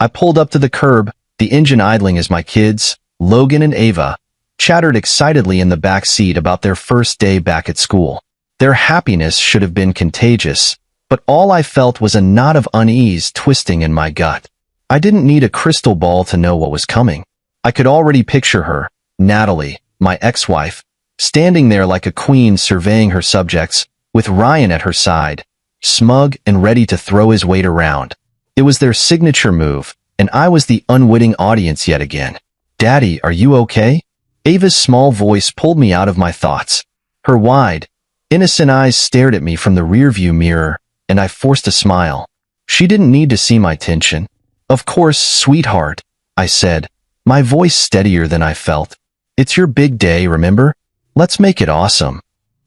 I pulled up to the curb, the engine idling as my kids, Logan and Ava, chattered excitedly in the back seat about their first day back at school. Their happiness should have been contagious, but all I felt was a knot of unease twisting in my gut. I didn't need a crystal ball to know what was coming. I could already picture her, Natalie, my ex-wife, standing there like a queen surveying her subjects, with Ryan at her side, smug and ready to throw his weight around. It was their signature move, and I was the unwitting audience yet again. "Daddy, are you okay?" Ava's small voice pulled me out of my thoughts. Her wide, innocent eyes stared at me from the rearview mirror, and I forced a smile. She didn't need to see my tension. "Of course, sweetheart," I said, my voice steadier than I felt. "It's your big day, remember? Let's make it awesome."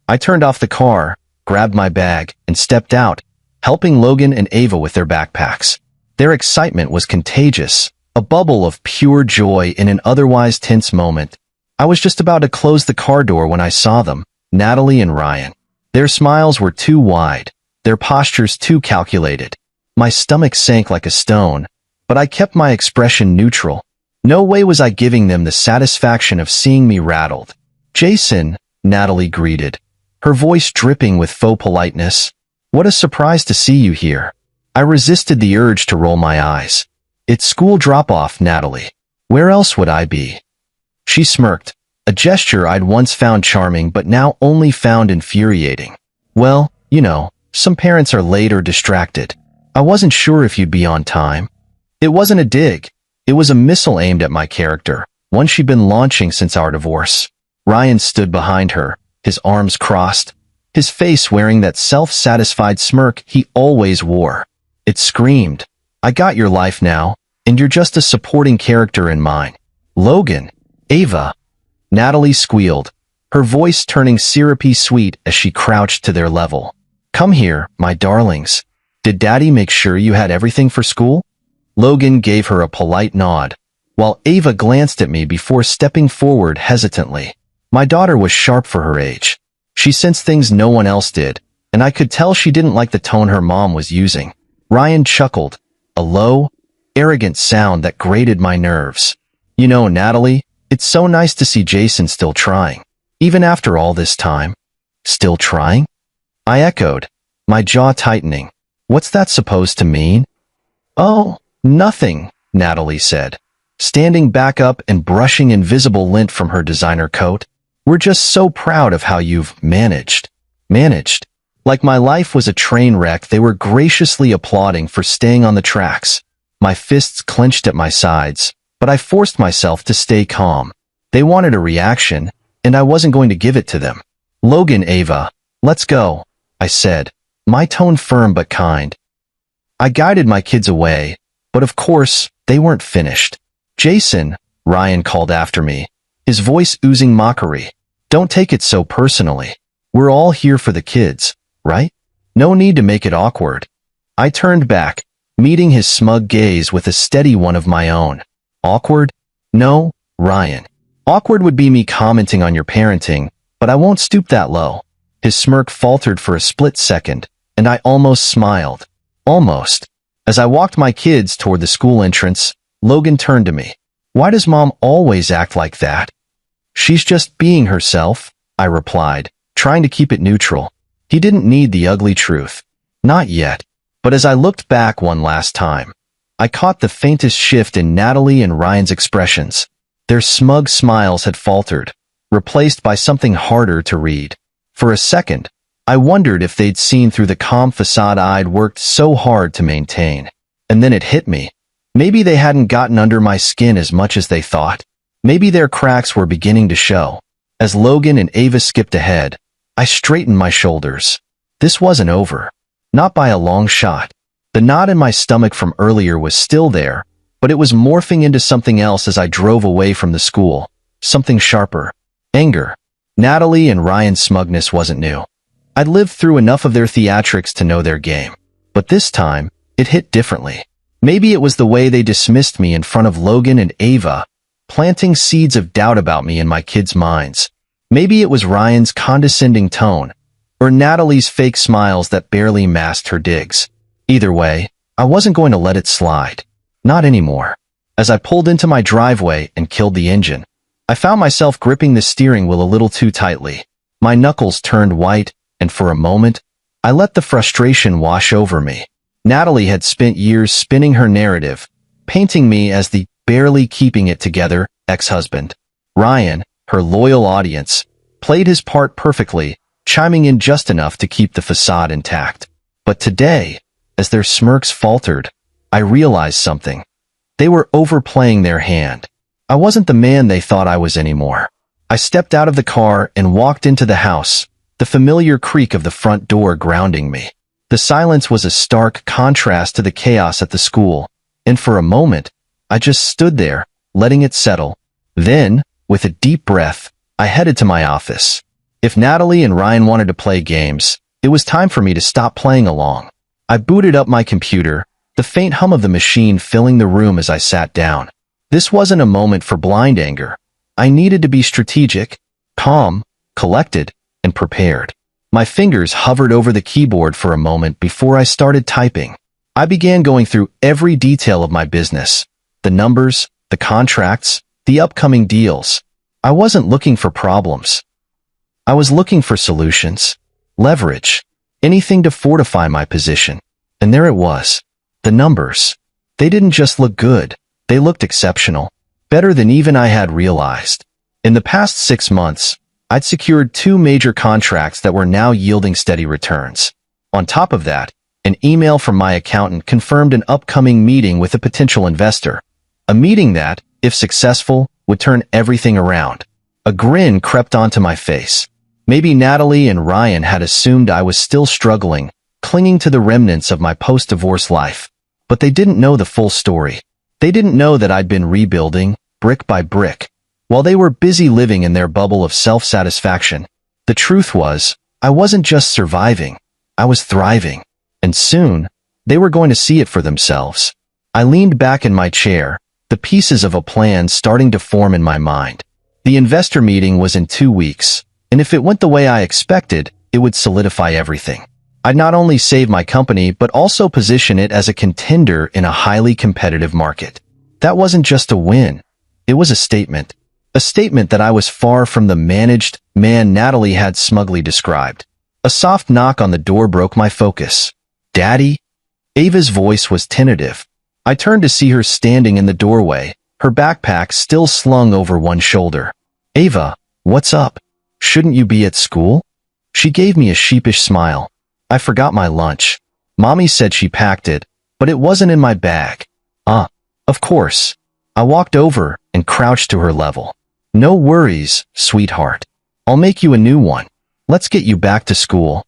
I turned off the car, grabbed my bag, and stepped out, helping Logan and Ava with their backpacks. Their excitement was contagious, a bubble of pure joy in an otherwise tense moment. I was just about to close the car door when I saw them, Natalie and Ryan. Their smiles were too wide, their postures too calculated. My stomach sank like a stone, but I kept my expression neutral. No way was I giving them the satisfaction of seeing me rattled. "Jason," Natalie greeted, her voice dripping with faux politeness. "What a surprise to see you here." I resisted the urge to roll my eyes. "It's school drop-off, Natalie. Where else would I be?" She smirked, a gesture I'd once found charming but now only found infuriating. "Well, you know, some parents are late or distracted. I wasn't sure if you'd be on time." It wasn't a dig. It was a missile aimed at my character, one she'd been launching since our divorce. Ryan stood behind her, his arms crossed, his face wearing that self-satisfied smirk he always wore. It screamed, "I got your life now, and you're just a supporting character in mine." "Logan, Ava," Natalie squealed, her voice turning syrupy sweet as she crouched to their level. "Come here, my darlings. Did Daddy make sure you had everything for school?" Logan gave her a polite nod, while Ava glanced at me before stepping forward hesitantly. My daughter was sharp for her age. She sensed things no one else did, and I could tell she didn't like the tone her mom was using. Ryan chuckled, a low, arrogant sound that grated my nerves. "You know, Natalie, it's so nice to see Jason still trying. Even after all this time." "Still trying?" I echoed, my jaw tightening. "What's that supposed to mean?" "Oh, nothing," Natalie said, standing back up and brushing invisible lint from her designer coat. "We're just so proud of how you've managed." Managed? Like my life was a train wreck, they were graciously applauding for staying on the tracks. My fists clenched at my sides, but I forced myself to stay calm. They wanted a reaction, and I wasn't going to give it to them. "Logan, Ava, let's go," I said, my tone firm but kind. I guided my kids away, but of course, they weren't finished. "Jason," Ryan called after me, his voice oozing mockery. "Don't take it so personally. We're all here for the kids, right? No need to make it awkward." I turned back, meeting his smug gaze with a steady one of my own. "Awkward? No, Ryan. Awkward would be me commenting on your parenting, but I won't stoop that low." His smirk faltered for a split second, and I almost smiled. Almost. As I walked my kids toward the school entrance, Logan turned to me. "Why does Mom always act like that?" "She's just being herself," I replied, trying to keep it neutral. He didn't need the ugly truth. Not yet. But as I looked back one last time, I caught the faintest shift in Natalie and Ryan's expressions. Their smug smiles had faltered, replaced by something harder to read. For a second, I wondered if they'd seen through the calm facade I'd worked so hard to maintain. And then it hit me. Maybe they hadn't gotten under my skin as much as they thought. Maybe their cracks were beginning to show. As Logan and Ava skipped ahead, I straightened my shoulders. This wasn't over. Not by a long shot. The knot in my stomach from earlier was still there, but it was morphing into something else as I drove away from the school. Something sharper. Anger. Natalie and Ryan's smugness wasn't new. I'd lived through enough of their theatrics to know their game. But this time, it hit differently. Maybe it was the way they dismissed me in front of Logan and Ava, planting seeds of doubt about me in my kids' minds. Maybe it was Ryan's condescending tone, or Natalie's fake smiles that barely masked her digs. Either way, I wasn't going to let it slide. Not anymore. As I pulled into my driveway and killed the engine, I found myself gripping the steering wheel a little too tightly. My knuckles turned white, and for a moment, I let the frustration wash over me. Natalie had spent years spinning her narrative, painting me as the barely keeping it together ex-husband. Ryan, her loyal audience, played his part perfectly, chiming in just enough to keep the facade intact. But today, as their smirks faltered, I realized something. They were overplaying their hand. I wasn't the man they thought I was anymore. I stepped out of the car and walked into the house, the familiar creak of the front door grounding me. The silence was a stark contrast to the chaos at the school, and for a moment, I just stood there, letting it settle. Then, with a deep breath, I headed to my office. If Natalie and Ryan wanted to play games, it was time for me to stop playing along. I booted up my computer, the faint hum of the machine filling the room as I sat down. This wasn't a moment for blind anger. I needed to be strategic, calm, collected, and prepared. My fingers hovered over the keyboard for a moment before I started typing. I began going through every detail of my business. The numbers, the contracts, the upcoming deals. I wasn't looking for problems. I was looking for solutions. Leverage. Anything to fortify my position. And there it was. The numbers. They didn't just look good. They looked exceptional. Better than even I had realized. In the past 6 months, I'd secured 2 major contracts that were now yielding steady returns. On top of that, an email from my accountant confirmed an upcoming meeting with a potential investor. A meeting that, if successful, would turn everything around. A grin crept onto my face. Maybe Natalie and Ryan had assumed I was still struggling, clinging to the remnants of my post-divorce life. But they didn't know the full story. They didn't know that I'd been rebuilding, brick by brick, while they were busy living in their bubble of self-satisfaction. The truth was, I wasn't just surviving, I was thriving. And soon, they were going to see it for themselves. I leaned back in my chair, the pieces of a plan starting to form in my mind. The investor meeting was in 2 weeks, and if it went the way I expected, it would solidify everything. I'd not only save my company, but also position it as a contender in a highly competitive market. That wasn't just a win. It was a statement. A statement that I was far from the managed man Natalie had smugly described. A soft knock on the door broke my focus. "Daddy?" Ava's voice was tentative. I turned to see her standing in the doorway, her backpack still slung over one shoulder. "Ava, what's up? Shouldn't you be at school?" She gave me a sheepish smile. "I forgot my lunch. Mommy said she packed it, but it wasn't in my bag." Of course." I walked over and crouched to her level. "No worries, sweetheart. I'll make you a new one. Let's get you back to school."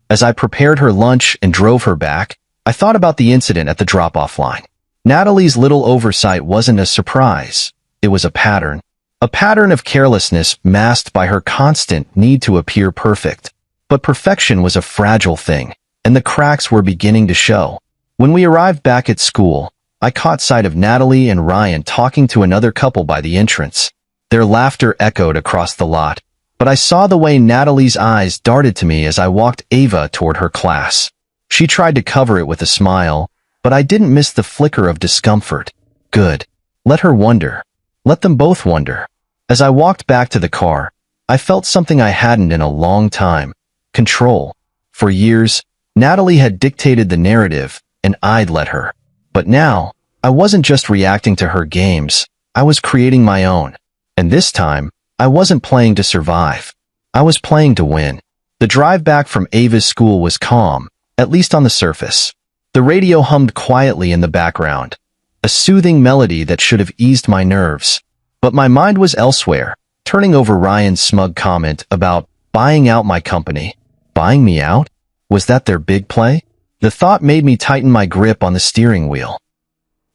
As I prepared her lunch and drove her back, I thought about the incident at the drop-off line. Natalie's little oversight wasn't a surprise. It was a pattern. A pattern of carelessness masked by her constant need to appear perfect. But perfection was a fragile thing, and the cracks were beginning to show. When we arrived back at school, I caught sight of Natalie and Ryan talking to another couple by the entrance. Their laughter echoed across the lot, but I saw the way Natalie's eyes darted to me as I walked Ava toward her class. She tried to cover it with a smile, but I didn't miss the flicker of discomfort. Good. Let her wonder. Let them both wonder. As I walked back to the car, I felt something I hadn't in a long time. Control. For years, Natalie had dictated the narrative, and I'd let her. But now, I wasn't just reacting to her games, I was creating my own. And this time, I wasn't playing to survive. I was playing to win. The drive back from Ava's school was calm, at least on the surface. The radio hummed quietly in the background, a soothing melody that should have eased my nerves. But my mind was elsewhere, turning over Ryan's smug comment about buying out my company. Buying me out? Was that their big play? The thought made me tighten my grip on the steering wheel.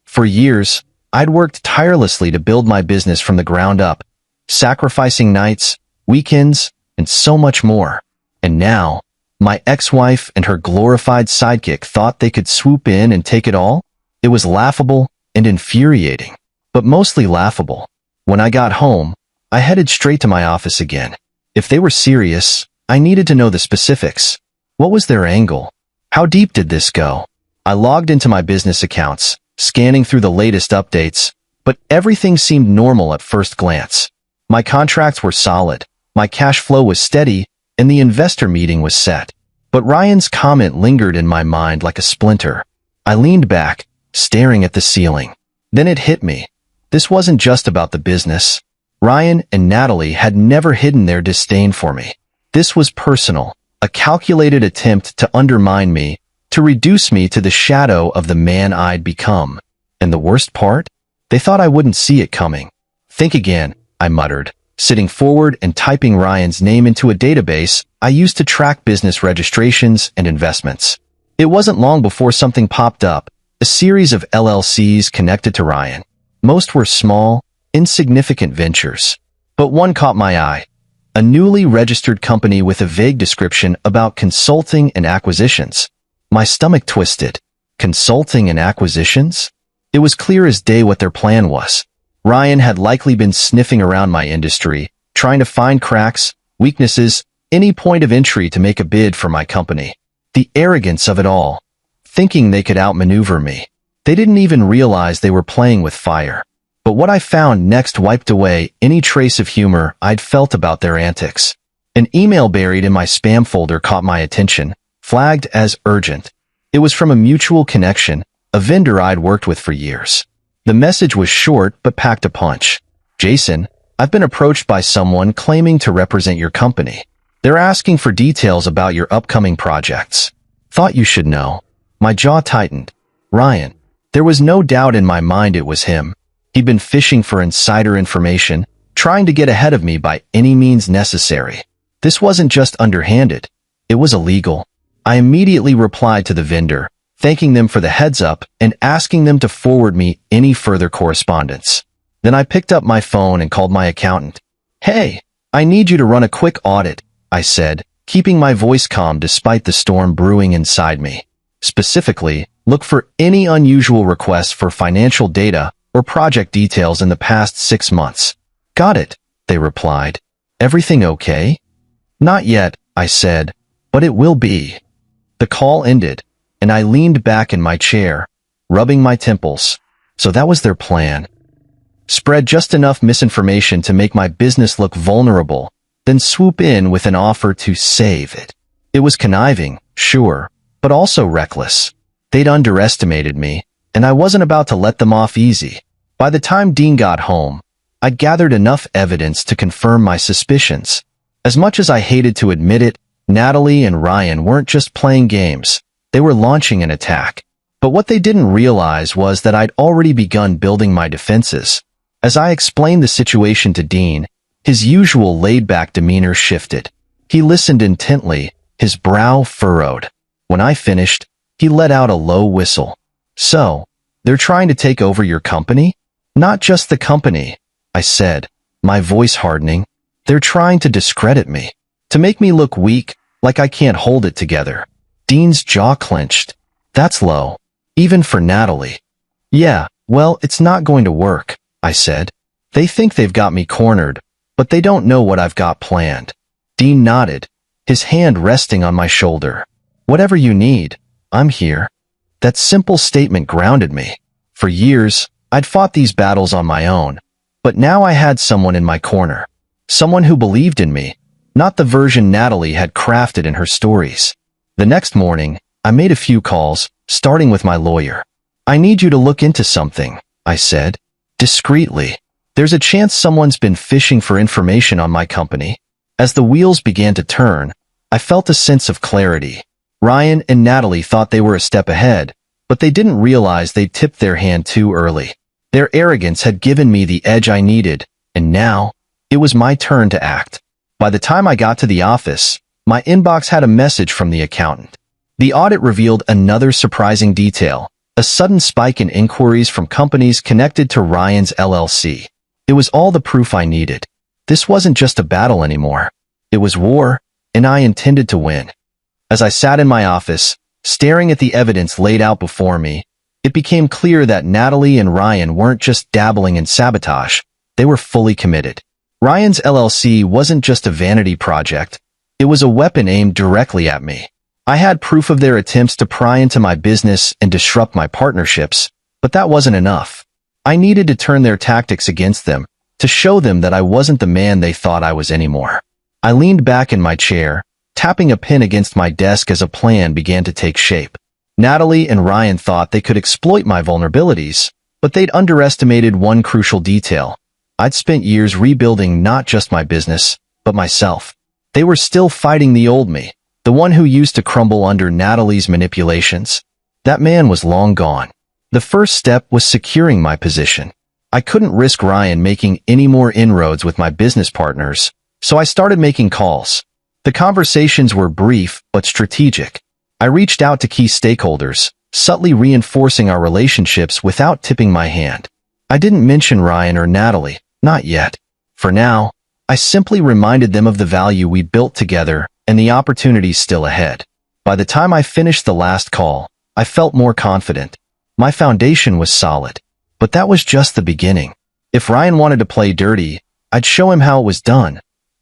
For years, I'd worked tirelessly to build my business from the ground up, sacrificing nights, weekends, and so much more. And now, my ex-wife and her glorified sidekick thought they could swoop in and take it all? It was laughable and infuriating, but mostly laughable. When I got home, I headed straight to my office again. If they were serious, I needed to know the specifics. What was their angle? How deep did this go? I logged into my business accounts, scanning through the latest updates, but everything seemed normal at first glance. My contracts were solid, my cash flow was steady, and the investor meeting was set. But Ryan's comment lingered in my mind like a splinter. I leaned back, staring at the ceiling. Then it hit me. This wasn't just about the business. Ryan and Natalie had never hidden their disdain for me. This was personal, a calculated attempt to undermine me, to reduce me to the shadow of the man I'd become. And the worst part? They thought I wouldn't see it coming. Think again, I muttered, sitting forward and typing Ryan's name into a database I used to track business registrations and investments. It wasn't long before something popped up, a series of LLCs connected to Ryan. Most were small, insignificant ventures. But one caught my eye. A newly registered company with a vague description about consulting and acquisitions. My stomach twisted. Consulting and acquisitions? It was clear as day what their plan was. Ryan had likely been sniffing around my industry, trying to find cracks, weaknesses, any point of entry to make a bid for my company. The arrogance of it all. Thinking they could outmaneuver me. They didn't even realize they were playing with fire. But what I found next wiped away any trace of humor I'd felt about their antics. An email buried in my spam folder caught my attention, flagged as urgent. It was from a mutual connection, a vendor I'd worked with for years. The message was short but packed a punch. Jason, I've been approached by someone claiming to represent your company. They're asking for details about your upcoming projects. Thought you should know. My jaw tightened. Ryan. There was no doubt in my mind it was him. He'd been fishing for insider information, trying to get ahead of me by any means necessary. This wasn't just underhanded. It was illegal. I immediately replied to the vendor, thanking them for the heads up and asking them to forward me any further correspondence. Then I picked up my phone and called my accountant. Hey, I need you to run a quick audit, I said, keeping my voice calm despite the storm brewing inside me. Specifically, look for any unusual requests for financial data or project details in the past 6 months. Got it, they replied. Everything okay? Not yet, I said, but it will be. The call ended, and I leaned back in my chair, rubbing my temples. So that was their plan. Spread just enough misinformation to make my business look vulnerable, then swoop in with an offer to save it. It was conniving, sure, but also reckless. They'd underestimated me, and I wasn't about to let them off easy. By the time Dean got home, I'd gathered enough evidence to confirm my suspicions. As much as I hated to admit it, Natalie and Ryan weren't just playing games. They were launching an attack. But what they didn't realize was that I'd already begun building my defenses. As I explained the situation to Dean, his usual laid-back demeanor shifted. He listened intently, his brow furrowed. When I finished, he let out a low whistle. So, they're trying to take over your company? Not just the company, I said, my voice hardening. They're trying to discredit me. To make me look weak, like I can't hold it together. Dean's jaw clenched. That's low. Even for Natalie. Yeah, well, it's not going to work, I said. They think they've got me cornered, but they don't know what I've got planned. Dean nodded, his hand resting on my shoulder. Whatever you need, I'm here. That simple statement grounded me. For years, I'd fought these battles on my own, but now I had someone in my corner. Someone who believed in me, not the version Natalie had crafted in her stories. The next morning, I made a few calls, starting with my lawyer. I need you to look into something, I said, discreetly. There's a chance someone's been fishing for information on my company. As the wheels began to turn, I felt a sense of clarity. Ryan and Natalie thought they were a step ahead, but they didn't realize they'd tipped their hand too early. Their arrogance had given me the edge I needed, and now, it was my turn to act. By the time I got to the office, my inbox had a message from the accountant. The audit revealed another surprising detail, a sudden spike in inquiries from companies connected to Ryan's LLC. It was all the proof I needed. This wasn't just a battle anymore. It was war, and I intended to win. As I sat in my office, staring at the evidence laid out before me, it became clear that Natalie and Ryan weren't just dabbling in sabotage, they were fully committed. Ryan's LLC wasn't just a vanity project, it was a weapon aimed directly at me. I had proof of their attempts to pry into my business and disrupt my partnerships, But that wasn't enough. I needed to turn their tactics against them, to show them that I wasn't the man they thought I was anymore. I leaned back in my chair, tapping a pen against my desk as a plan began to take shape. Natalie and Ryan thought they could exploit my vulnerabilities, but they'd underestimated one crucial detail. I'd spent years rebuilding not just my business, but myself. They were still fighting the old me, the one who used to crumble under Natalie's manipulations. That man was long gone. The first step was securing my position. I couldn't risk Ryan making any more inroads with my business partners, so I started making calls. The conversations were brief but strategic. I reached out to key stakeholders, subtly reinforcing our relationships without tipping my hand. I didn't mention Ryan or Natalie, not yet. For now, I simply reminded them of the value we built together and the opportunities still ahead. By the time I finished the last call, I felt more confident. My foundation was solid. But that was just the beginning. If Ryan wanted to play dirty, I'd show him how it was done.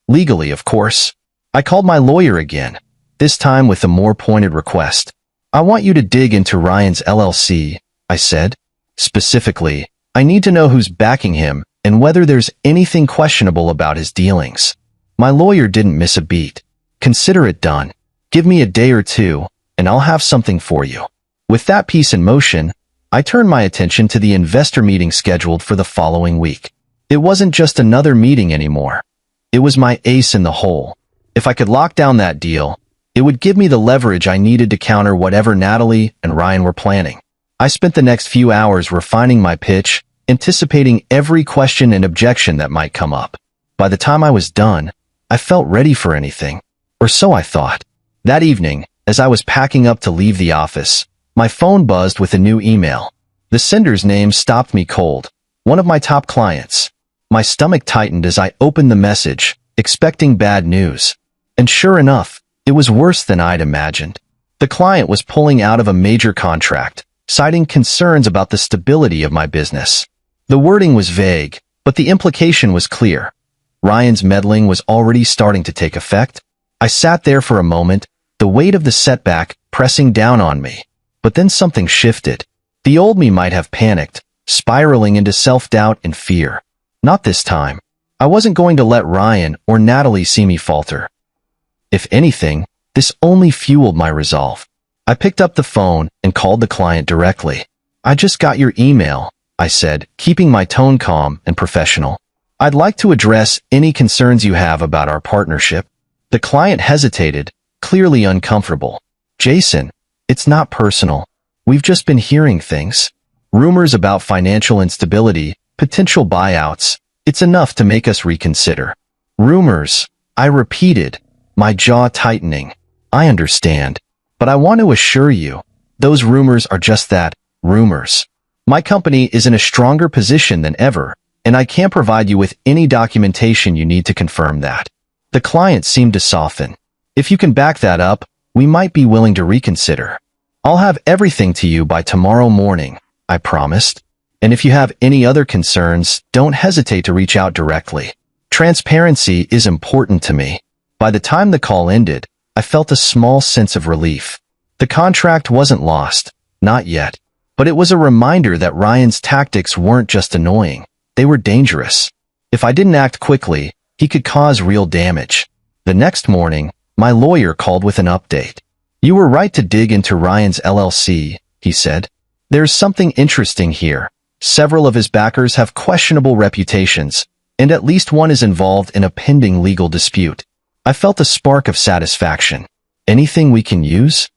Legally, of course. I called my lawyer again, this time with a more pointed request. I want you to dig into Ryan's LLC, I said. Specifically, I need to know who's backing him and whether there's anything questionable about his dealings. My lawyer didn't miss a beat. Consider it done. Give me a day or two, and I'll have something for you. With that piece in motion, I turned my attention to the investor meeting scheduled for the following week. It wasn't just another meeting anymore. It was my ace in the hole. If I could lock down that deal, it would give me the leverage I needed to counter whatever Natalie and Ryan were planning. I spent the next few hours refining my pitch, anticipating every question and objection that might come up. By the time I was done, I felt ready for anything, or so I thought. That evening, as I was packing up to leave the office, my phone buzzed with a new email. The sender's name stopped me cold. One of my top clients. My stomach tightened as I opened the message, expecting bad news. And sure enough, it was worse than I'd imagined. The client was pulling out of a major contract, citing concerns about the stability of my business. The wording was vague, but the implication was clear. Ryan's meddling was already starting to take effect. I sat there for a moment, the weight of the setback pressing down on me. But then something shifted. The old me might have panicked, spiraling into self-doubt and fear. Not this time. I wasn't going to let Ryan or Natalie see me falter. If anything, this only fueled my resolve. I picked up the phone and called the client directly. I just got your email, I said, keeping my tone calm and professional. I'd like to address any concerns you have about our partnership. The client hesitated, clearly uncomfortable. Jason, it's not personal. We've just been hearing things. Rumors about financial instability, potential buyouts. It's enough to make us reconsider. Rumors, I repeated, my jaw tightening. I understand. But I want to assure you, those rumors are just that, rumors. My company is in a stronger position than ever, and I can't provide you with any documentation you need to confirm that. The client seemed to soften. If you can back that up, we might be willing to reconsider. I'll have everything to you by tomorrow morning, I promised. And if you have any other concerns, don't hesitate to reach out directly. Transparency is important to me. By the time the call ended, I felt a small sense of relief. The contract wasn't lost, not yet. But it was a reminder that Ryan's tactics weren't just annoying, they were dangerous. If I didn't act quickly, he could cause real damage. The next morning, my lawyer called with an update. You were right to dig into Ryan's LLC, he said. There's something interesting here. Several of his backers have questionable reputations, and at least one is involved in a pending legal dispute. I felt a spark of satisfaction. Anything we can use?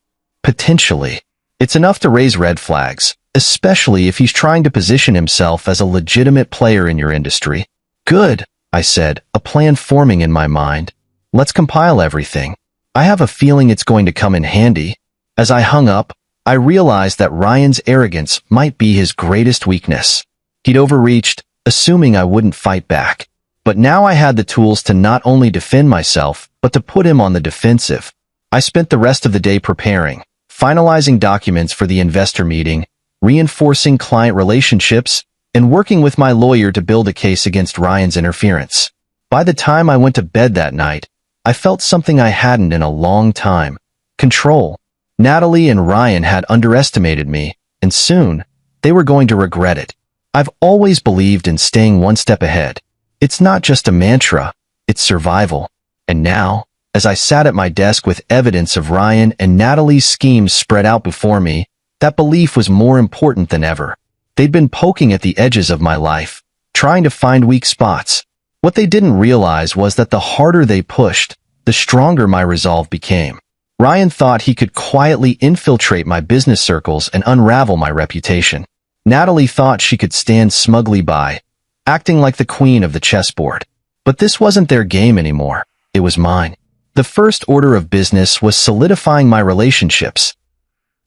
Potentially. It's enough to raise red flags, especially if he's trying to position himself as a legitimate player in your industry. Good, I said, a plan forming in my mind. Let's compile everything. I have a feeling it's going to come in handy. As I hung up, I realized that Ryan's arrogance might be his greatest weakness. He'd overreached, assuming I wouldn't fight back. But now I had the tools to not only defend myself, but to put him on the defensive. I spent the rest of the day preparing, finalizing documents for the investor meeting, reinforcing client relationships, and working with my lawyer to build a case against Ryan's interference. By the time I went to bed that night, I felt something I hadn't in a long time. Control. Natalie and Ryan had underestimated me, and soon, They were going to regret it. I've always believed in staying one step ahead. It's not just a mantra, it's survival. And now, as I sat at my desk with evidence of Ryan and Natalie's schemes spread out before me, that belief was more important than ever. They'd been poking at the edges of my life, trying to find weak spots. What they didn't realize was that the harder they pushed, the stronger my resolve became. Ryan thought he could quietly infiltrate my business circles and unravel my reputation. Natalie thought she could stand smugly by, acting like the queen of the chessboard. But this wasn't their game anymore. It was mine. The first order of business was solidifying my relationships.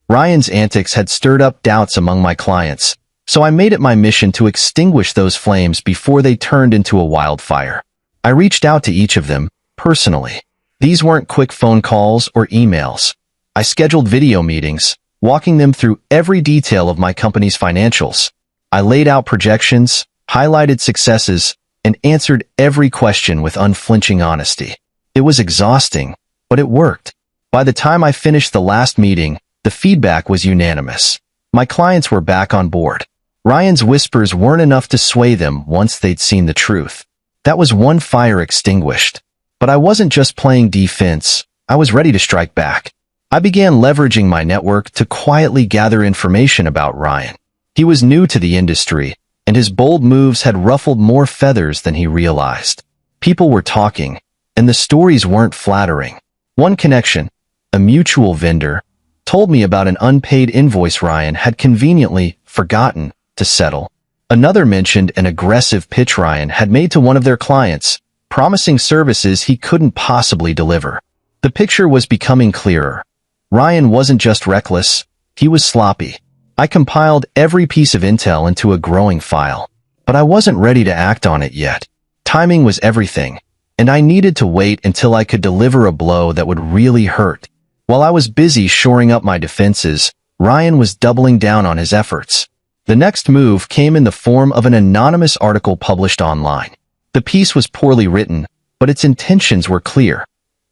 Ryan's antics had stirred up doubts among my clients, so I made it my mission to extinguish those flames before they turned into a wildfire. I reached out to each of them, personally. These weren't quick phone calls or emails. I scheduled video meetings, walking them through every detail of my company's financials. I laid out projections, highlighted successes, and answered every question with unflinching honesty. It was exhausting, but it worked. By the time I finished the last meeting, the feedback was unanimous. My clients were back on board. Ryan's whispers weren't enough to sway them once they'd seen the truth. That was one fire extinguished. But I wasn't just playing defense. I was ready to strike back. I began leveraging my network to quietly gather information about Ryan. He was new to the industry, and his bold moves had ruffled more feathers than he realized. People were talking, and the stories weren't flattering. One connection, a mutual vendor, told me about an unpaid invoice Ryan had conveniently forgotten to settle. Another mentioned an aggressive pitch Ryan had made to one of their clients, promising services he couldn't possibly deliver. The picture was becoming clearer. Ryan wasn't just reckless, he was sloppy. I compiled every piece of intel into a growing file, but I wasn't ready to act on it yet. Timing was everything, and I needed to wait until I could deliver a blow that would really hurt. While I was busy shoring up my defenses, Ryan was doubling down on his efforts. The next move came in the form of an anonymous article published online. The piece was poorly written, but its intentions were clear.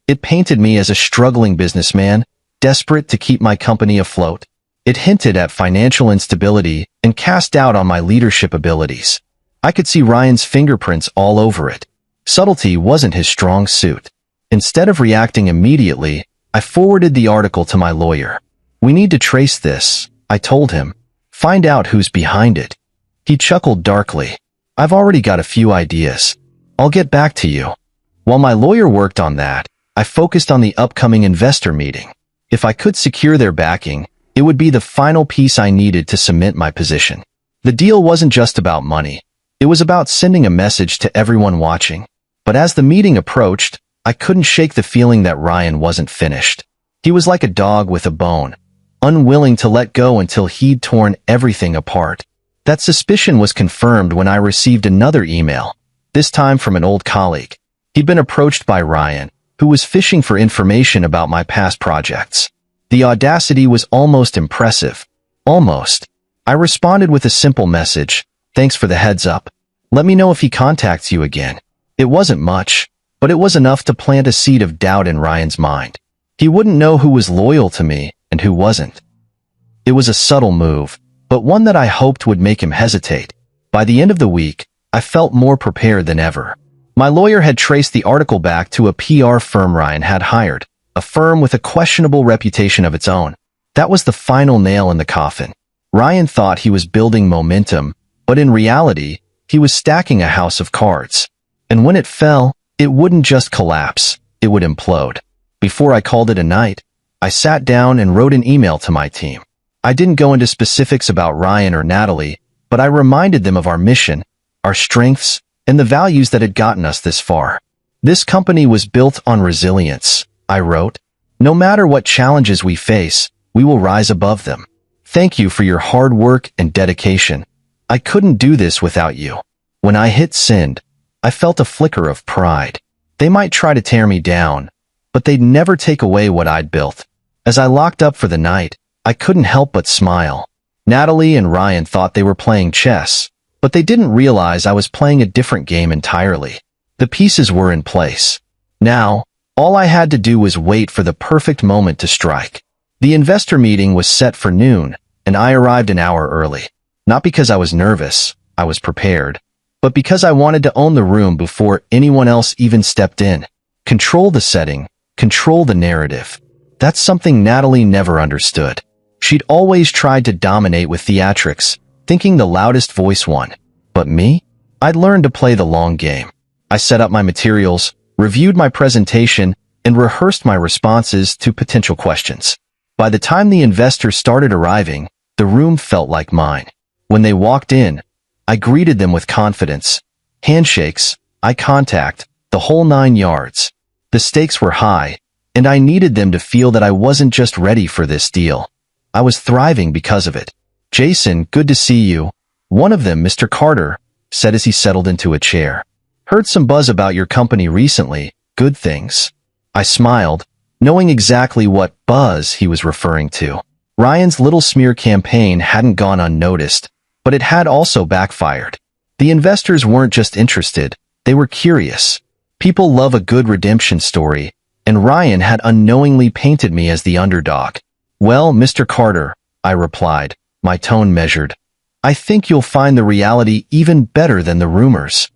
It painted me as a struggling businessman, desperate to keep my company afloat. It hinted at financial instability and cast doubt on my leadership abilities. I could see Ryan's fingerprints all over it. Subtlety wasn't his strong suit. Instead of reacting immediately, I forwarded the article to my lawyer. "We need to trace this," I told him. "Find out who's behind it." He chuckled darkly. "I've already got a few ideas. I'll get back to you." While my lawyer worked on that, I focused on the upcoming investor meeting. If I could secure their backing, it would be the final piece I needed to cement my position. The deal wasn't just about money. It was about sending a message to everyone watching. But as the meeting approached, I couldn't shake the feeling that Ryan wasn't finished. He was like a dog with a bone, unwilling to let go until he'd torn everything apart. That suspicion was confirmed when I received another email, this time from an old colleague. He'd been approached by Ryan, who was fishing for information about my past projects. The audacity was almost impressive. Almost. I responded with a simple message, "Thanks for the heads up. Let me know if he contacts you again." It wasn't much, but it was enough to plant a seed of doubt in Ryan's mind. He wouldn't know who was loyal to me and who wasn't. It was a subtle move, but one that I hoped would make him hesitate. By the end of the week, I felt more prepared than ever. My lawyer had traced the article back to a PR firm Ryan had hired, a firm with a questionable reputation of its own. That was the final nail in the coffin. Ryan thought he was building momentum, but in reality, he was stacking a house of cards. And when it fell, it wouldn't just collapse, it would implode. Before I called it a night, I sat down and wrote an email to my team. I didn't go into specifics about Ryan or Natalie, but I reminded them of our mission, our strengths, and the values that had gotten us this far. "This company was built on resilience," I wrote. "No matter what challenges we face, we will rise above them. Thank you for your hard work and dedication. I couldn't do this without you." When I hit send, I felt a flicker of pride. They might try to tear me down, but they'd never take away what I'd built. As I locked up for the night, I couldn't help but smile. Natalie and Ryan thought they were playing chess, but they didn't realize I was playing a different game entirely. The pieces were in place. Now, all I had to do was wait for the perfect moment to strike. The investor meeting was set for noon, and I arrived an hour early. Not because I was nervous, I was prepared, but because I wanted to own the room before anyone else even stepped in. Control the setting, control the narrative. That's something Natalie never understood. She'd always tried to dominate with theatrics, thinking the loudest voice won. But me? I'd learned to play the long game. I set up my materials, reviewed my presentation, and rehearsed my responses to potential questions. By the time the investors started arriving, the room felt like mine. When they walked in, I greeted them with confidence. Handshakes, eye contact, the whole 9 yards. The stakes were high, and I needed them to feel that I wasn't just ready for this deal. I was thriving because of it. "Jason, good to see you." One of them, Mr. Carter, said as he settled into a chair. "Heard some buzz about your company recently. Good things." I smiled, knowing exactly what buzz he was referring to. Ryan's little smear campaign hadn't gone unnoticed, but it had also backfired. The investors weren't just interested, they were curious. People love a good redemption story, and Ryan had unknowingly painted me as the underdog. "Well, Mr. Carter," I replied, my tone measured, "I think you'll find the reality even better than the rumors."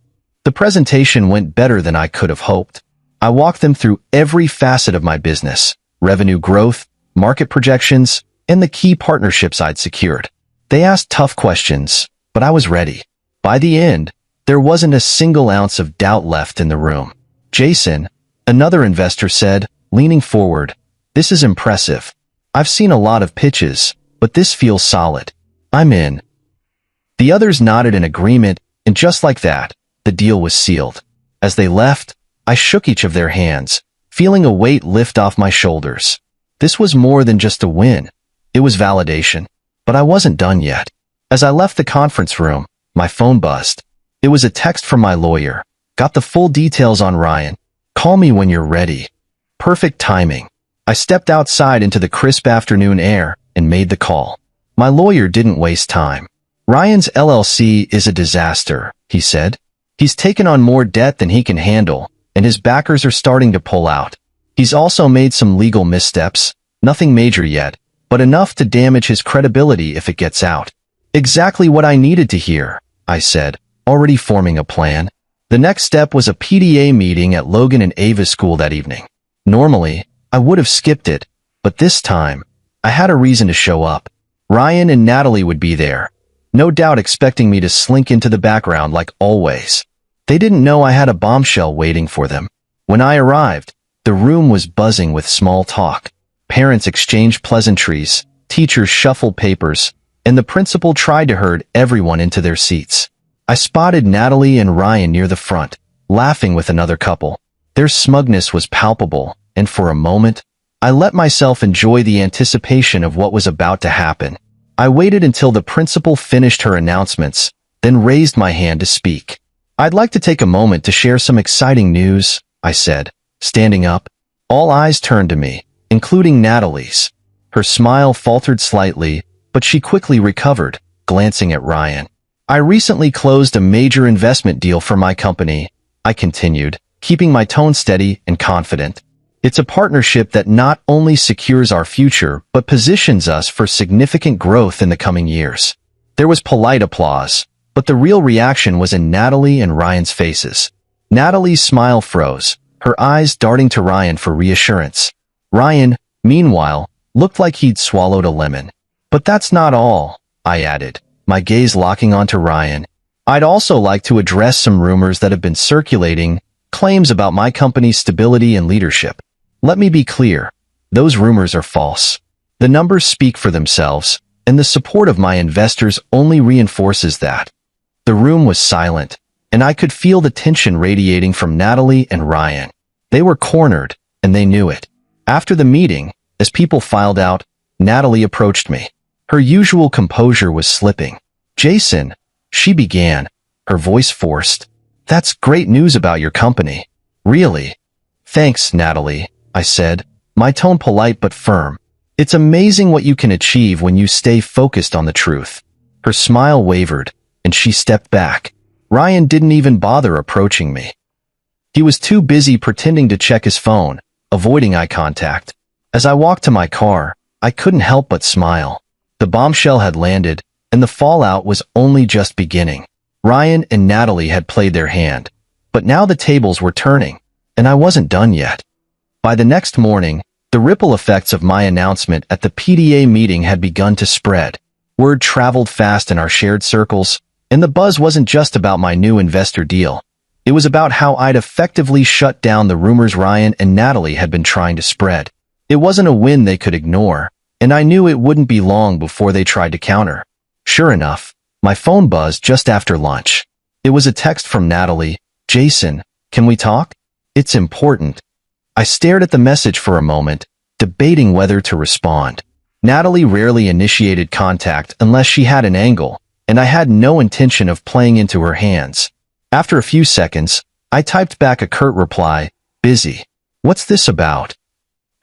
The presentation went better than I could have hoped. I walked them through every facet of my business, revenue growth, market projections, and the key partnerships I'd secured. They asked tough questions, but I was ready. By the end, there wasn't a single ounce of doubt left in the room. "Jason," another investor said, leaning forward, "this is impressive. I've seen a lot of pitches, but this feels solid. I'm in." The others nodded in agreement, and just like that, the deal was sealed. As they left, I shook each of their hands, feeling a weight lift off my shoulders. This was more than just a win. It was validation. But I wasn't done yet. As I left the conference room, my phone buzzed. It was a text from my lawyer. "Got the full details on Ryan. Call me when you're ready." Perfect timing. I stepped outside into the crisp afternoon air and made the call. My lawyer didn't waste time. "Ryan's LLC is a disaster," he said. "He's taken on more debt than he can handle, and his backers are starting to pull out. He's also made some legal missteps, nothing major yet, but enough to damage his credibility if it gets out." Exactly what I needed to hear, I said, already forming a plan. The next step was a PDA meeting at Logan and Ava's school that evening. Normally, I would have skipped it, but this time, I had a reason to show up. Ryan and Natalie would be there, no doubt expecting me to slink into the background like always. They didn't know I had a bombshell waiting for them. When I arrived, the room was buzzing with small talk. Parents exchanged pleasantries, teachers shuffled papers, and the principal tried to herd everyone into their seats. I spotted Natalie and Ryan near the front, laughing with another couple. Their smugness was palpable, and for a moment, I let myself enjoy the anticipation of what was about to happen. I waited until the principal finished her announcements, then raised my hand to speak. "I'd like to take a moment to share some exciting news," I said, standing up. All eyes turned to me, including Natalie's. Her smile faltered slightly, but she quickly recovered, glancing at Ryan. "I recently closed a major investment deal for my company," I continued, keeping my tone steady and confident. "It's a partnership that not only secures our future, but positions us for significant growth in the coming years." There was polite applause, but the real reaction was in Natalie and Ryan's faces. Natalie's smile froze, her eyes darting to Ryan for reassurance. Ryan, meanwhile, looked like he'd swallowed a lemon. "But that's not all," I added, my gaze locking onto Ryan. "I'd also like to address some rumors that have been circulating, claims about my company's stability and leadership. Let me be clear, those rumors are false. The numbers speak for themselves, and the support of my investors only reinforces that." The room was silent, and I could feel the tension radiating from Natalie and Ryan. They were cornered, and they knew it. After the meeting, as people filed out, Natalie approached me. Her usual composure was slipping. "Jason," she began, her voice forced. "That's great news about your company." "Really?" "Thanks, Natalie," I said, my tone polite but firm. "It's amazing what you can achieve when you stay focused on the truth." Her smile wavered, and she stepped back. Ryan didn't even bother approaching me. He was too busy pretending to check his phone, avoiding eye contact. As I walked to my car, I couldn't help but smile. The bombshell had landed, and the fallout was only just beginning. Ryan and Natalie had played their hand, but now the tables were turning, and I wasn't done yet. By the next morning, the ripple effects of my announcement at the PDA meeting had begun to spread. Word traveled fast in our shared circles, and the buzz wasn't just about my new investor deal. It was about how I'd effectively shut down the rumors Ryan and Natalie had been trying to spread. It wasn't a win they could ignore, and I knew it wouldn't be long before they tried to counter. Sure enough, my phone buzzed just after lunch. It was a text from Natalie. "Jason, can we talk? It's important." I stared at the message for a moment, debating whether to respond. Natalie rarely initiated contact unless she had an angle, and I had no intention of playing into her hands. After a few seconds, I typed back a curt reply, "Busy. What's this about?"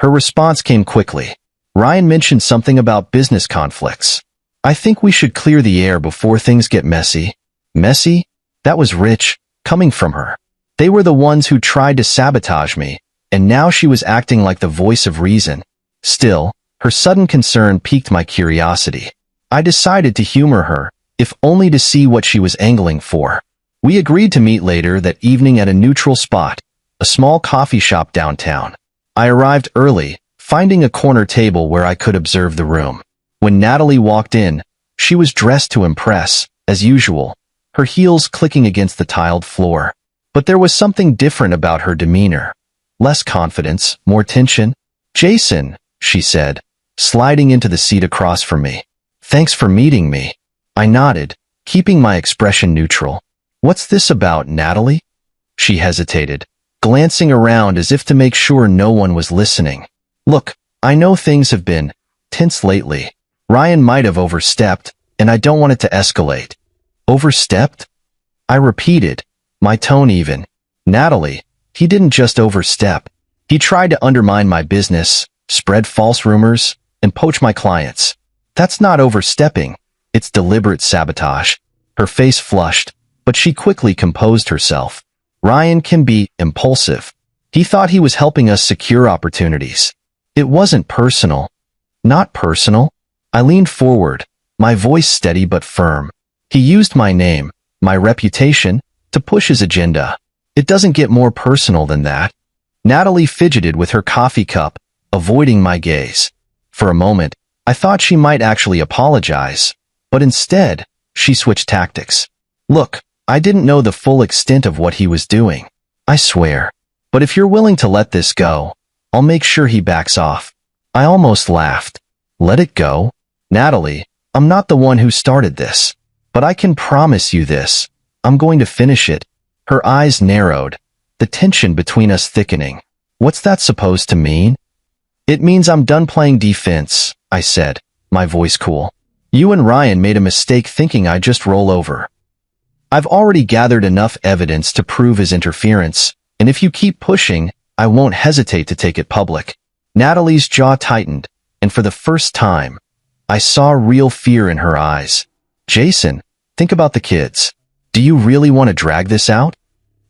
Her response came quickly. "Ryan mentioned something about business conflicts. I think we should clear the air before things get messy." Messy? That was rich, coming from her. They were the ones who tried to sabotage me, and now she was acting like the voice of reason. Still, her sudden concern piqued my curiosity. I decided to humor her, if only to see what she was angling for. We agreed to meet later that evening at a neutral spot, a small coffee shop downtown. I arrived early, finding a corner table where I could observe the room. When Natalie walked in, she was dressed to impress, as usual, her heels clicking against the tiled floor. But there was something different about her demeanor. Less confidence, more tension. "Jason," she said, sliding into the seat across from me. "Thanks for meeting me." I nodded, keeping my expression neutral. "What's this about, Natalie?" She hesitated, glancing around as if to make sure no one was listening. "Look, I know things have been tense lately. Ryan might have overstepped, and I don't want it to escalate." "Overstepped?" I repeated, my tone even. "Natalie, he didn't just overstep. He tried to undermine my business, spread false rumors, and poach my clients. That's not overstepping. It's deliberate sabotage." Her face flushed, but she quickly composed herself. "Ryan can be impulsive. He thought he was helping us secure opportunities. It wasn't personal." "Not personal?" I leaned forward, my voice steady but firm. "He used my name, my reputation, to push his agenda. It doesn't get more personal than that." Natalie fidgeted with her coffee cup, avoiding my gaze. For a moment, I thought she might actually apologize, but instead, she switched tactics. "Look, I didn't know the full extent of what he was doing. I swear. But if you're willing to let this go, I'll make sure he backs off." I almost laughed. "Let it go? Natalie, I'm not the one who started this. But I can promise you this. I'm going to finish it." Her eyes narrowed, the tension between us thickening. "What's that supposed to mean?" "It means I'm done playing defense," I said, my voice cool. "You and Ryan made a mistake thinking I'd just roll over. I've already gathered enough evidence to prove his interference, and if you keep pushing, I won't hesitate to take it public." Natalie's jaw tightened, and for the first time, I saw real fear in her eyes. "Jason, think about the kids. Do you really want to drag this out?"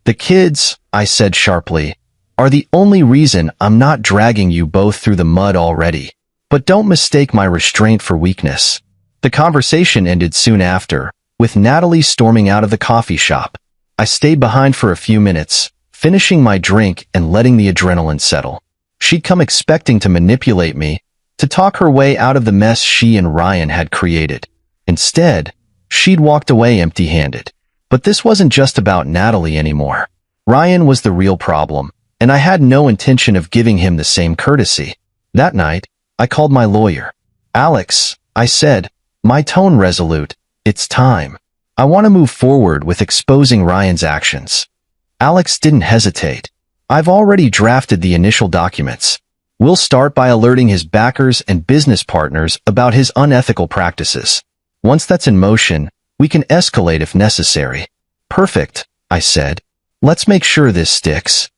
"The kids," I said sharply, "are the only reason I'm not dragging you both through the mud already. But don't mistake my restraint for weakness." The conversation ended soon after, with Natalie storming out of the coffee shop. I stayed behind for a few minutes, finishing my drink and letting the adrenaline settle. She'd come expecting to manipulate me, to talk her way out of the mess she and Ryan had created. Instead, she'd walked away empty-handed. But this wasn't just about Natalie anymore. Ryan was the real problem, and I had no intention of giving him the same courtesy. That night, I called my lawyer. "Alex," I said, my tone resolute, "it's time. I want to move forward with exposing Ryan's actions." Alex didn't hesitate. "I've already drafted the initial documents. We'll start by alerting his backers and business partners about his unethical practices. Once that's in motion, we can escalate if necessary." "Perfect," I said. "Let's make sure this sticks."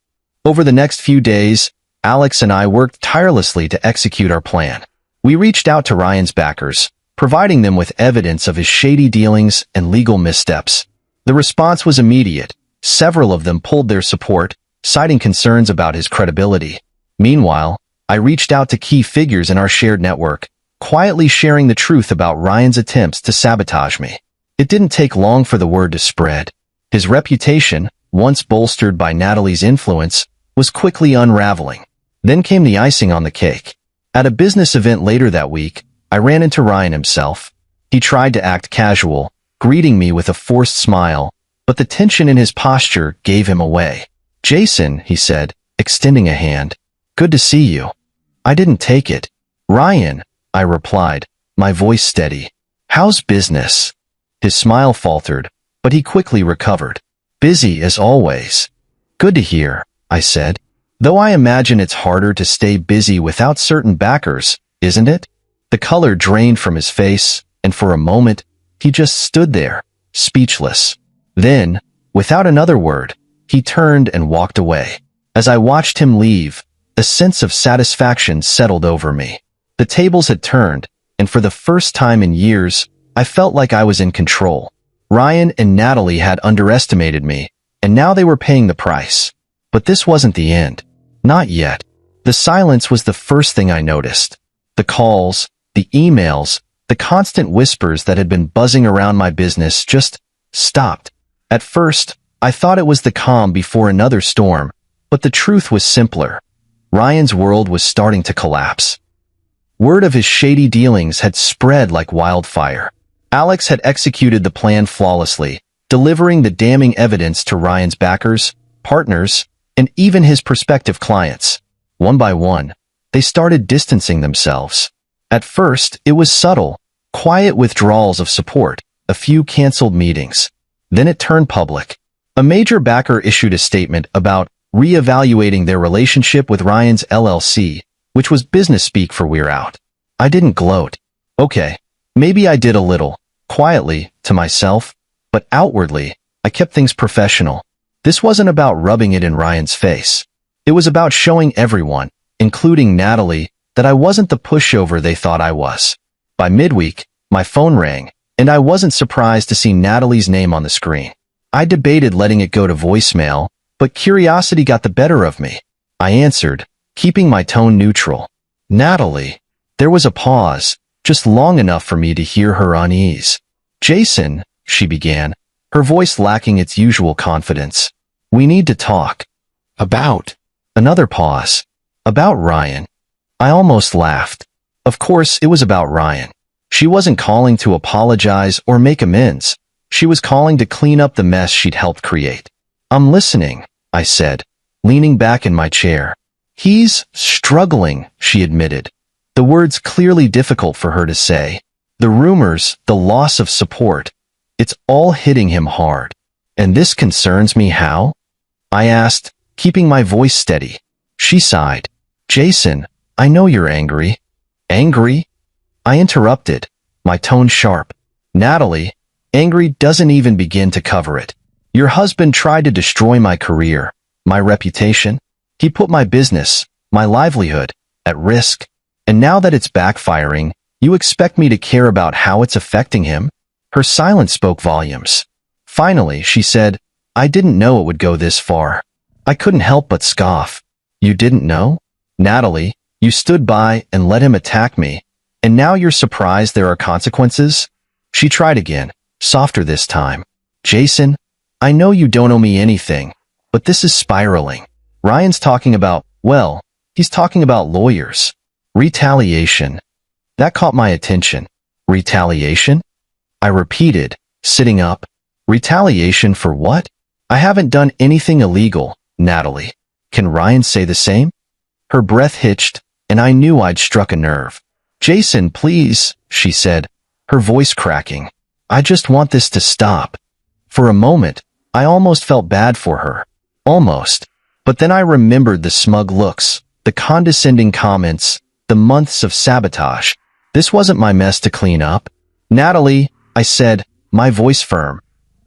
Over the next few days, Alex and I worked tirelessly to execute our plan. We reached out to Ryan's backers, providing them with evidence of his shady dealings and legal missteps. The response was immediate. Several of them pulled their support, citing concerns about his credibility. Meanwhile, I reached out to key figures in our shared network, quietly sharing the truth about Ryan's attempts to sabotage me. It didn't take long for the word to spread. His reputation, once bolstered by Natalie's influence, was quickly unraveling. Then came the icing on the cake. At a business event later that week, I ran into Ryan himself. He tried to act casual, greeting me with a forced smile, but the tension in his posture gave him away. "Jason," he said, extending a hand. "Good to see you." I didn't take it. "Ryan," I replied, my voice steady. "How's business?" His smile faltered, but he quickly recovered. "Busy as always." "Good to hear," I said. "Though I imagine it's harder to stay busy without certain backers, isn't it?" The color drained from his face, and for a moment, he just stood there, speechless. Then, without another word, he turned and walked away. As I watched him leave, a sense of satisfaction settled over me. The tables had turned, and for the first time in years, I felt like I was in control. Ryan and Natalie had underestimated me, and now they were paying the price. But this wasn't the end. Not yet. The silence was the first thing I noticed. The calls, the emails, the constant whispers that had been buzzing around my business just stopped. At first, I thought it was the calm before another storm, but the truth was simpler. Ryan's world was starting to collapse. Word of his shady dealings had spread like wildfire. Alex had executed the plan flawlessly, delivering the damning evidence to Ryan's backers, partners, and even his prospective clients. One by one, they started distancing themselves. At first, it was subtle, quiet withdrawals of support, a few canceled meetings. Then it turned public. A major backer issued a statement about reevaluating their relationship with Ryan's LLC, which was business speak for "we're out." I didn't gloat. Okay, maybe I did a little, quietly, to myself, but outwardly, I kept things professional. This wasn't about rubbing it in Ryan's face. It was about showing everyone, including Natalie, that I wasn't the pushover they thought I was. By midweek, my phone rang, and I wasn't surprised to see Natalie's name on the screen. I debated letting it go to voicemail, but curiosity got the better of me. I answered, keeping my tone neutral. "Natalie." There was a pause, just long enough for me to hear her unease. "Jason," she began, her voice lacking its usual confidence. "We need to talk." "About?" Another pause. "About Ryan." I almost laughed. Of course, it was about Ryan. She wasn't calling to apologize or make amends. She was calling to clean up the mess she'd helped create. "I'm listening," I said, leaning back in my chair. "He's struggling," she admitted. The words clearly difficult for her to say. The rumors, the loss of support, it's all hitting him hard. "And this concerns me how?" I asked, keeping my voice steady. She sighed. "Jason, I know you're angry." "Angry?" I interrupted, my tone sharp. "Natalie, angry doesn't even begin to cover it. Your husband tried to destroy my career, my reputation. He put my business, my livelihood, at risk. And now that it's backfiring, you expect me to care about how it's affecting him?" Her silence spoke volumes. Finally, she said, "I didn't know it would go this far." I couldn't help but scoff. "You didn't know? Natalie, you stood by and let him attack me, and now you're surprised there are consequences?" She tried again, softer this time. "Jason, I know you don't owe me anything, but this is spiraling. Ryan's talking about, well, he's talking about lawyers. Retaliation." That caught my attention. "Retaliation?" I repeated, sitting up. "Retaliation for what? I haven't done anything illegal, Natalie. Can Ryan say the same?" Her breath hitched, and I knew I'd struck a nerve. "Jason, please," she said, her voice cracking. "I just want this to stop." For a moment, I almost felt bad for her. Almost. But then I remembered the smug looks, the condescending comments, the months of sabotage. This wasn't my mess to clean up. "Natalie," I said, my voice firm.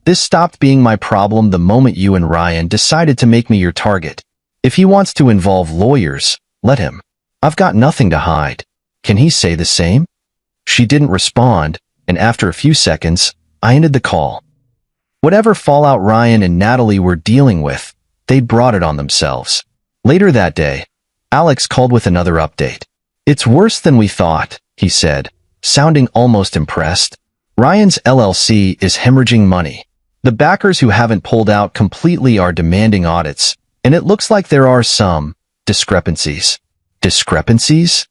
"This stopped being my problem the moment you and Ryan decided to make me your target. If he wants to involve lawyers, let him. I've got nothing to hide. Can he say the same?" She didn't respond, and after a few seconds, I ended the call. Whatever fallout Ryan and Natalie were dealing with, they'd brought it on themselves. Later that day, Alex called with another update. "It's worse than we thought," he said, sounding almost impressed. Ryan's LLC is hemorrhaging money. The backers who haven't pulled out completely are demanding audits, and it looks like there are some discrepancies. Discrepancies?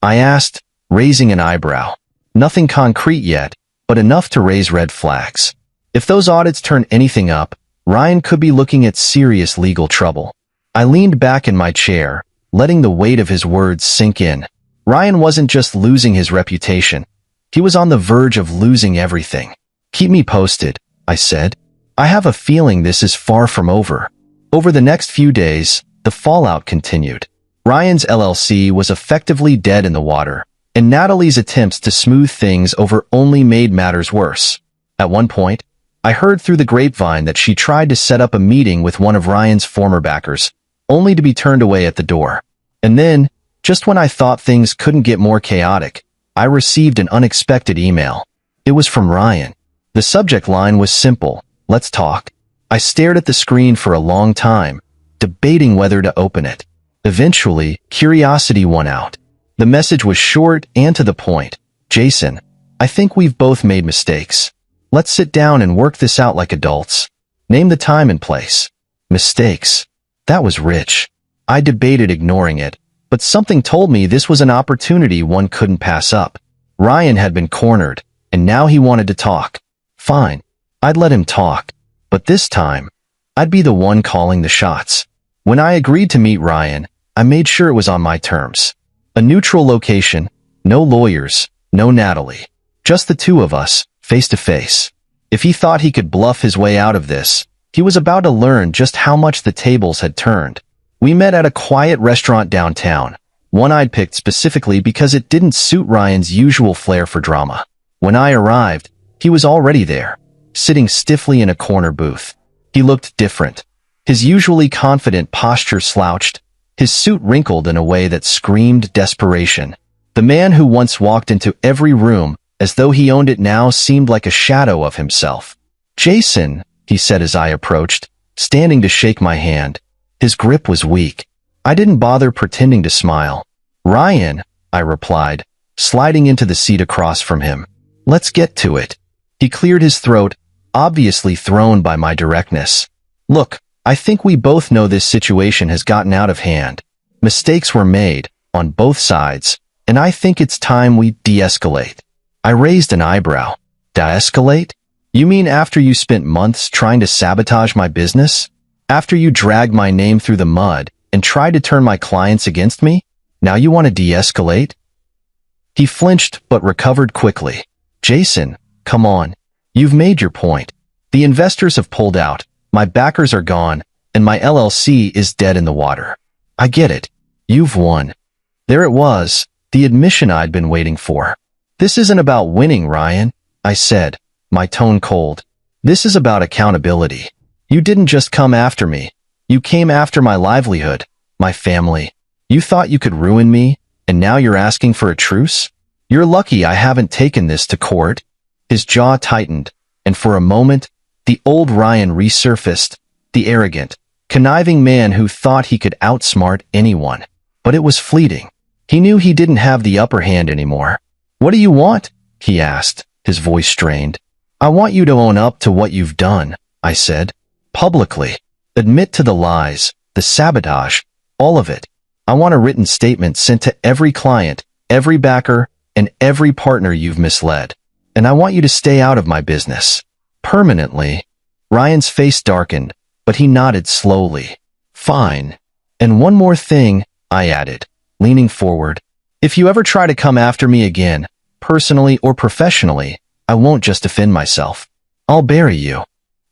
I asked, raising an eyebrow. Nothing concrete yet, but enough to raise red flags. If those audits turn anything up, Ryan could be looking at serious legal trouble. I leaned back in my chair, letting the weight of his words sink in. Ryan wasn't just losing his reputation. He was on the verge of losing everything. Keep me posted, I said. I have a feeling this is far from over. Over the next few days, the fallout continued. Ryan's LLC was effectively dead in the water, and Natalie's attempts to smooth things over only made matters worse. At one point, I heard through the grapevine that she tried to set up a meeting with one of Ryan's former backers, only to be turned away at the door. And then, just when I thought things couldn't get more chaotic, I received an unexpected email. It was from Ryan. The subject line was simple: "Let's talk." I stared at the screen for a long time, debating whether to open it. Eventually, curiosity won out. The message was short and to the point. "Jason, I think we've both made mistakes. Let's sit down and work this out like adults. Name the time and place." Mistakes. That was rich. I debated ignoring it, but something told me this was an opportunity one couldn't pass up. Ryan had been cornered, and now he wanted to talk. Fine, I'd let him talk, but this time, I'd be the one calling the shots. When I agreed to meet Ryan, I made sure it was on my terms. A neutral location, no lawyers, no Natalie. Just the two of us, face to face. If he thought he could bluff his way out of this, he was about to learn just how much the tables had turned. We met at a quiet restaurant downtown, one I'd picked specifically because it didn't suit Ryan's usual flair for drama. When I arrived, he was already there, sitting stiffly in a corner booth. He looked different. His usually confident posture slouched, his suit wrinkled in a way that screamed desperation. The man who once walked into every room as though he owned it now seemed like a shadow of himself. "Jason," he said as I approached, standing to shake my hand. His grip was weak. I didn't bother pretending to smile. "Ryan," I replied, sliding into the seat across from him. "Let's get to it." He cleared his throat, obviously thrown by my directness. "Look, I think we both know this situation has gotten out of hand. Mistakes were made, on both sides, and I think it's time we de-escalate." I raised an eyebrow. "De-escalate? You mean after you spent months trying to sabotage my business? After you dragged my name through the mud and tried to turn my clients against me? Now you want to de-escalate?" He flinched but recovered quickly. "Jason, come on. You've made your point. The investors have pulled out, my backers are gone, and my LLC is dead in the water. I get it. You've won." There it was, the admission I'd been waiting for. "This isn't about winning, Ryan," I said, my tone cold. "This is about accountability. You didn't just come after me. You came after my livelihood, my family. You thought you could ruin me, and now you're asking for a truce? You're lucky I haven't taken this to court." His jaw tightened, and for a moment, the old Ryan resurfaced, the arrogant, conniving man who thought he could outsmart anyone. But it was fleeting. He knew he didn't have the upper hand anymore. "What do you want?" he asked, his voice strained. "I want you to own up to what you've done," I said. "Publicly. Admit to the lies, the sabotage, all of it. I want a written statement sent to every client, every backer, and every partner you've misled. And I want you to stay out of my business. Permanently." Ryan's face darkened, but he nodded slowly. "Fine. And one more thing," I added, leaning forward. "If you ever try to come after me again, personally or professionally, I won't just defend myself. I'll bury you."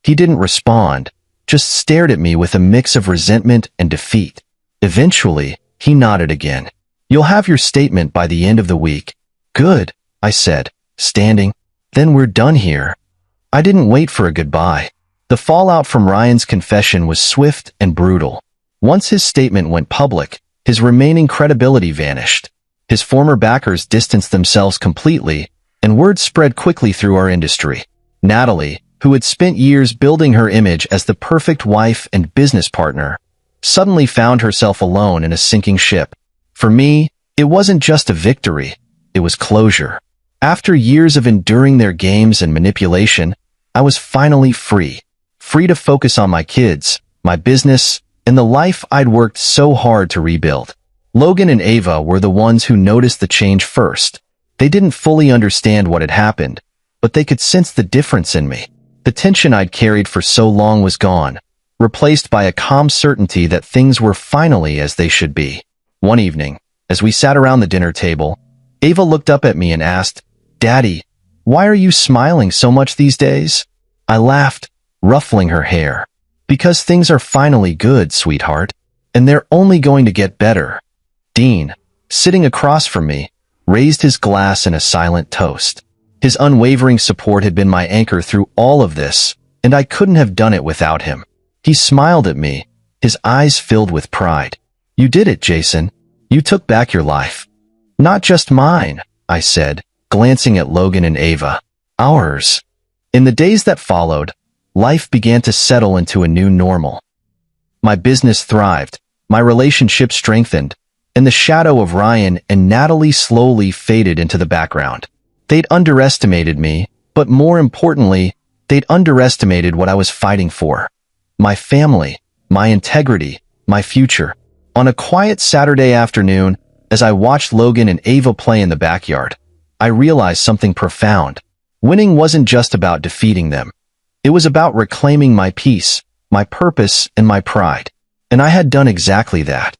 He didn't respond, just stared at me with a mix of resentment and defeat. Eventually, he nodded again. "You'll have your statement by the end of the week." "Good," I said, standing. "Then we're done here." I didn't wait for a goodbye. The fallout from Ryan's confession was swift and brutal. Once his statement went public, his remaining credibility vanished. His former backers distanced themselves completely, and word spread quickly through our industry. Natalie, who had spent years building her image as the perfect wife and business partner, suddenly found herself alone in a sinking ship. For me, it wasn't just a victory. it was closure. After years of enduring their games and manipulation, I was finally free. Free to focus on my kids, my business, and the life I'd worked so hard to rebuild. Logan and Ava were the ones who noticed the change first. They didn't fully understand what had happened, but they could sense the difference in me. The tension I'd carried for so long was gone, replaced by a calm certainty that things were finally as they should be. One evening, as we sat around the dinner table, Ava looked up at me and asked, "Daddy, why are you smiling so much these days?" I laughed, ruffling her hair. "Because things are finally good, sweetheart, and they're only going to get better." Dean, sitting across from me, raised his glass in a silent toast. His unwavering support had been my anchor through all of this, and I couldn't have done it without him. He smiled at me, his eyes filled with pride. "You did it, Jason. You took back your life." "Not just mine," I said, glancing at Logan and Ava. "Ours." In the days that followed, life began to settle into a new normal. My business thrived, my relationship strengthened, and the shadow of Ryan and Natalie slowly faded into the background. They'd underestimated me, but more importantly, they'd underestimated what I was fighting for. My family, my integrity, my future. On a quiet Saturday afternoon, as I watched Logan and Ava play in the backyard, I realized something profound. Winning wasn't just about defeating them. It was about reclaiming my peace, my purpose, and my pride. And I had done exactly that.